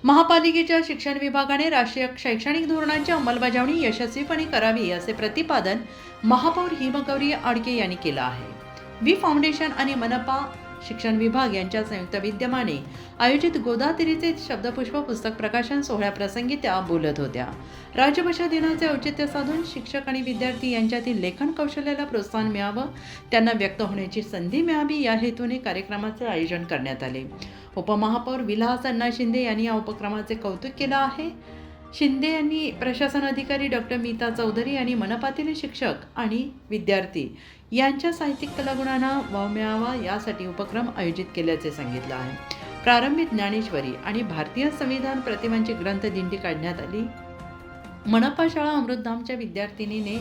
महापालिकेच्या शिक्षण विभागाने राष्ट्रीय शैक्षणिक धोरणांची अंमलबजावणी यशस्वीपणे करावी असे प्रतिपादन महापौर हिमगौरी आडके यांनी केलं आहे. वी फाउंडेशन आणि मनपा शिक्षण विभाग यांच्या संयुक्त विद्यमाने आयोजित गोदावरीचे शब्दपुष्प पुस्तक प्रकाशन सोहळ्याप्रसंगी त्या बोलत होत्या. राज्यभाषा दिनाचे औचित्य साधून शिक्षक आणि विद्यार्थी यांच्यातील लेखन कौशल्याला प्रोत्साहन मिळावं, त्यांना व्यक्त होण्याची संधी मिळावी या हेतूने कार्यक्रमाचे आयोजन करण्यात आले. उपमहापौर विलास अण्णा शिंदे यांनी या उपक्रमाचे कौतुक केलं आहे. शिंदे यांनी प्रशासन अधिकारी डॉक्टर मीता चौधरी आणि मनपातील शिक्षक आणि विद्यार्थी यांच्या साहित्यिक कलागुणांना वाव मिळावा यासाठी उपक्रम आयोजित केल्याचे सांगितलं आहे. प्रारंभी ज्ञानेश्वरी आणि भारतीय संविधान प्रतिमांची ग्रंथदिंडी काढण्यात आली. मनपा शाळा अमृतधामच्या विद्यार्थिनीने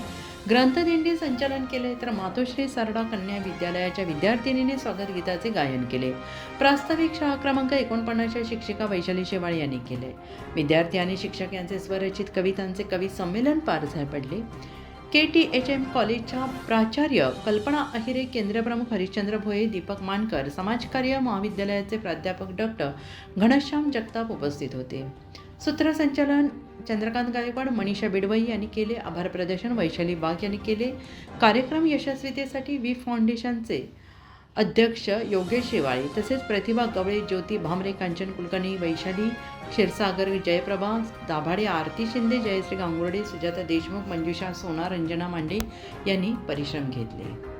ग्रंथदिंडी संचालन केले, तर मातोश्री सरडा कन्या विद्यालयाच्या विद्यार्थिनीने स्वागत गीताचे गायन केले. प्रास्ताविक शाळा क्रमांक 49च्या शिक्षिका वैशाली शेवाळ यांनी केले. विद्यार्थी आणि शिक्षक यांचे स्वरचित कवितांचे कवी संमेलन पार पडले. KTHM कॉलेजच्या प्राचार्य कल्पना अहिरे, केंद्रप्रमुख हरिश्चंद्र भोये, दीपक मानकर, समाजकार्य महाविद्यालयाचे प्राध्यापक डॉक्टर घनश्याम जगताप उपस्थित होते. सूत्रसंचालन चंद्रकांत गायकवाड, मनीषा बिडवई यांनी केले. आभार प्रदर्शन वैशाली वाघ यांनी केले. कार्यक्रम यशस्वीतेसाठी वी फाउंडेशनचे अध्यक्ष योगेश शेवाळे तसेच प्रतिभा गवळे, ज्योती भामरे, कांचन कुलकर्णी, वैशाली क्षीरसागर, जयप्रभा दाभाडे, आरती शिंदे, जयश्री गांगुर्डे, सुजाता देशमुख, मंजुषा सोनार, रंजना मांडे यांनी परिश्रम घेतले.